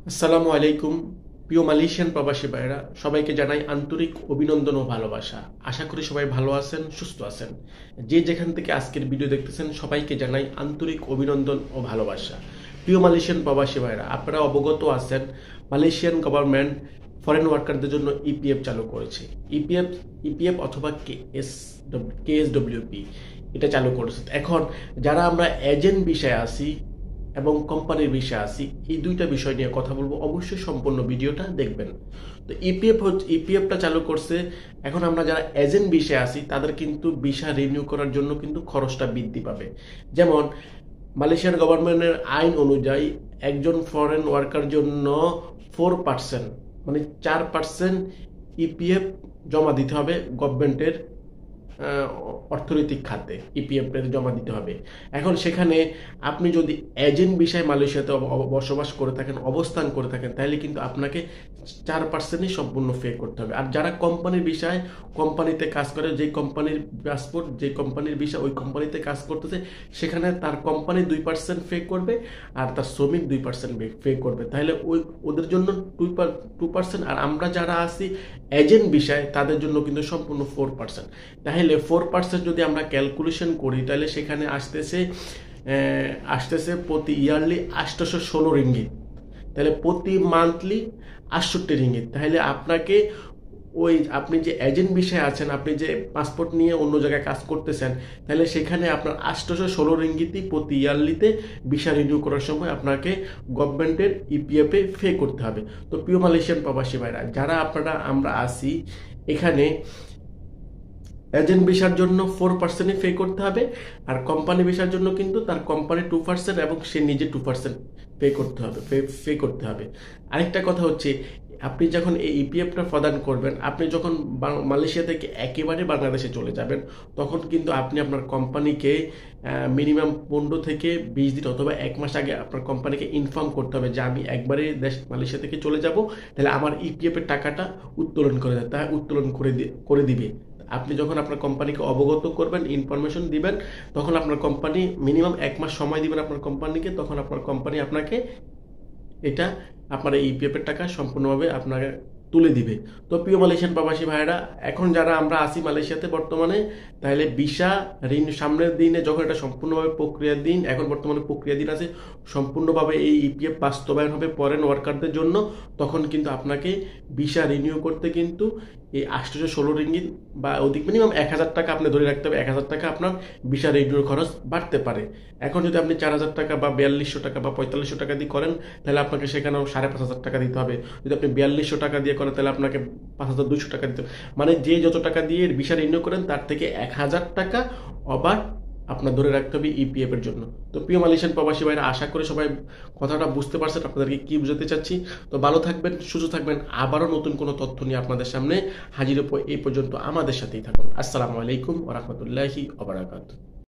আসসালামু আলাইকুম। প্রিয় মালয়েশিয়ান প্রবাসী ভাইরা, সবাইকে জানাই আন্তরিক অভিনন্দন ও ভালোবাসা। আশা করি সবাই ভালো আছেন, সুস্থ আছেন। যে যেখান থেকে আজকের ভিডিও দেখতেছেন সবাইকে জানাই আন্তরিক অভিনন্দন ও ভালোবাসা। প্রিয় মালয়েশিয়ান প্রবাসী ভাইরা, আপনারা অবগত আছেন মালয়েশিয়ান গভর্নমেন্ট ফরেন ওয়ার্কারদের জন্য ইপিএফ চালু করেছে। ইপিএফ ইপিএফ অথবা কেএসডব্লিউপি এটা চালু করেছে। এখন যারা আমরা এজেন্ট বিষয়ে আছি এবং কোম্পানির বিষয়ে আসি, এই দুইটা বিষয় নিয়ে কথা বলবো। অবশ্যই সম্পূর্ণ ভিডিওটা দেখবেন। তো ইপিএফটা চালু করছে। এখন আমরা যারা এজেন্ট বিষয়ে আসি তাদের কিন্তু ভিসা রিনিউ করার জন্য কিন্তু খরচটা বৃদ্ধি পাবে। যেমন মালয়েশিয়ার গভর্নমেন্টের আইন অনুযায়ী একজন ফরেন ওয়ার্কার জন্য 4%, মানে 4% ইপিএফ জমা দিতে হবে গভর্নমেন্টের অর্থনৈতিক খাতে। ইপিএফ জমা দিতে হবে। এখন সেখানে আপনি যদি এজেন্ট বিষয়ে মালয়েশিয়াতে বসবাস করে থাকেন, অবস্থান করে থাকেন, তাহলে কিন্তু আপনাকে 4%ই সম্পূর্ণ পে করতে হবে। আর যারা কোম্পানির বিষয়ে কোম্পানিতে কাজ করে, যে কোম্পানির পাসপোর্ট, যে কোম্পানির বিষয় ওই কোম্পানিতে কাজ করতেছে, সেখানে তার কোম্পানি 2% পে করবে আর তার শ্রমিক 2% পে করবে। তাহলে ওদের জন্য 2%। আর আমরা যারা আছি এজেন্ট বিষয় তাদের জন্য কিন্তু সম্পূর্ণ 4%। তাহলে 4% যদি আমরা ক্যালকুলেশন করি, তাহলে সেখানে আসতেছে প্রতি ইয়ারলি 816 রিঙ্গিত। তাহলে প্রতি মান্থলি 68 রিঙ্গিত। তাহলে আপনাকে আপনি যে এজেন্ট বিষয়ে আছেন, আপনি যে পাসপোর্ট নিয়ে অন্য জায়গায় কাজ করতেছেন, তাহলে সেখানে আপনার 816 রিঙ্গিতই প্রতি ইয়ারলিতে ভিসা রিনিউ করার সময় আপনাকে গভর্নমেন্টের ইপিএফে পে করতে হবে। তো প্রিয় মালয়েশিয়ান প্রবাসী ভাইরা, যারা আমরা আসি এখানে এজেন্ট ভিসার জন্য 4%ই পে করতে হবে। আর কোম্পানি ভিসার জন্য কিন্তু তার কোম্পানি 2% এবং সে নিজে 2% পে করতে হবে। আরেকটা কথা হচ্ছে, আপনি যখন এই ইপিএফটা প্রদান করবেন, আপনি যখন মালয়েশিয়া থেকে একেবারে বাংলাদেশে চলে যাবেন, তখন কিন্তু আপনি আপনার কোম্পানিকে মিনিমাম 15 থেকে 20 দিন অথবা 1 মাস আগে আপনার কোম্পানিকে ইনফর্ম করতে হবে যে আমি একবারে মালয়েশিয়া থেকে চলে যাব, তাহলে আমার ইপিএফ এর টাকাটা উত্তোলন করে দিবে। আপনি যখন আপনার কোম্পানিকে অবগত করবেন, ইনফরমেশন দিবেন, তখন আপনার কোম্পানি মিনিমাম 1 মাস সময় দিবেন আপনার কোম্পানিকে, তখন আপনার কোম্পানি আপনাকে এটা আপনার এই ইপিএফ এর টাকা সম্পূর্ণভাবে আপনাকে তুলে দিবে। তো প্রিয় মালয়েশিয়ান প্রবাসী ভাইরা, এখন যারা আমরা আসি মালয়েশিয়াতে বর্তমানে, তাহলে ভিসা ঋণ সামনের দিনে যখন এটা সম্পূর্ণভাবে প্রক্রিয়ার দিন, এখন বর্তমানে প্রক্রিয়া দিন আছে, সম্পূর্ণভাবে এই ইপিএফ বাস্তবায়ন হবে ফরেন ওয়ার্কারদের জন্য, তখন কিন্তু আপনাকে ভিসা রিনিউ করতে কিন্তু এই 816 রিঙ্গিত বা অধিক মিনিমাম 1000 টাকা আপনি ধরে রাখতে হবে। 1000 টাকা আপনার ভিসা রিনিউর খরচ বাড়তে পারে। এখন যদি আপনি 4000 টাকা বা 4200 টাকা বা 4500 টাকা দিয়ে করেন, তাহলে আপনাকে সেখানেও 5500 টাকা দিতে হবে। যদি আপনি 4200 টাকা দিয়ে করেন, তাহলে আপনাকে 5200 টাকা দিতে হবে। মানে যে যত টাকা দিয়ে ভিসা রিনিউ করেন, তার থেকে 1000 টাকা অবাক আপনার ধরে রাখতে হবে ইপিএফ এর জন্য। তো প্রিয় মালয়েশিয়ান প্রবাসী ভাইরা, আশা করি সবাই কথাটা বুঝতে পারছেন আপনাদেরকে কি বুঝাতে চাচ্ছি। তো ভালো থাকবেন, সুস্থ থাকবেন। আবারও নতুন কোনো তথ্য নিয়ে আপনাদের সামনে হাজির হব। এই পর্যন্ত আমাদের সাথেই থাকুন। আসসালামু আলাইকুম ওয়া রাহমাতুল্লাহি ওয়া বারাকাতুহু।